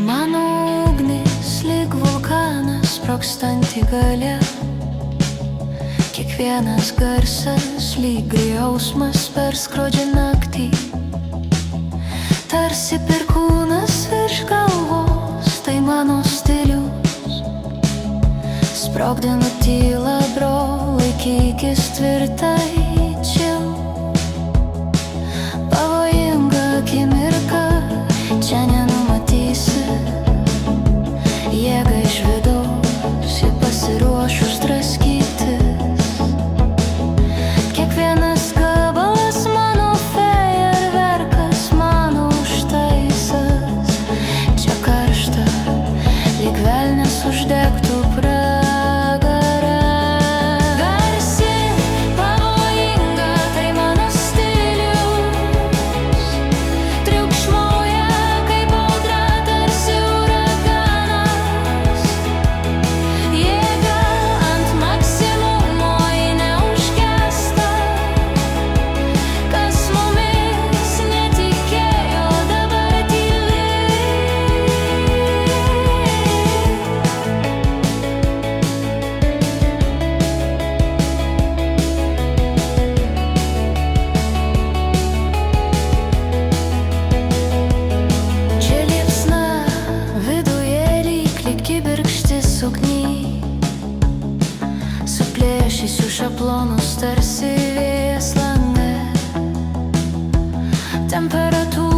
Mano ugnis lyg vulkanas sprogstanti galia. Kiekvienas garsas lyg jausmas per skrodžią naktį. Tarsi perkūnas virš galvos, tai mano stilius. Sprogdinu tylą, bro, laikykis tvirtai čia. Pavojinga akimirka, čia nenumatysi. Jėga iš vidaus, ji pasiruošus draskytis. Kiekvienas gabalas mano fejerverkas, mano užtaisas. Čia karšta, lyg velnias uždegtų pragarą. Garsi, pavojinga, tai mano stilius. Triukšmauja kaip audra, tarsi uraganas. Jėga ant maksimumo, ji neužgęsta. Kas mumis netikėjo, dabar tyli. Čia liepsna viduje lyg kibirkštis ugny. Suplėšysiu šablonus tarsi vėjas lange. Temperatūra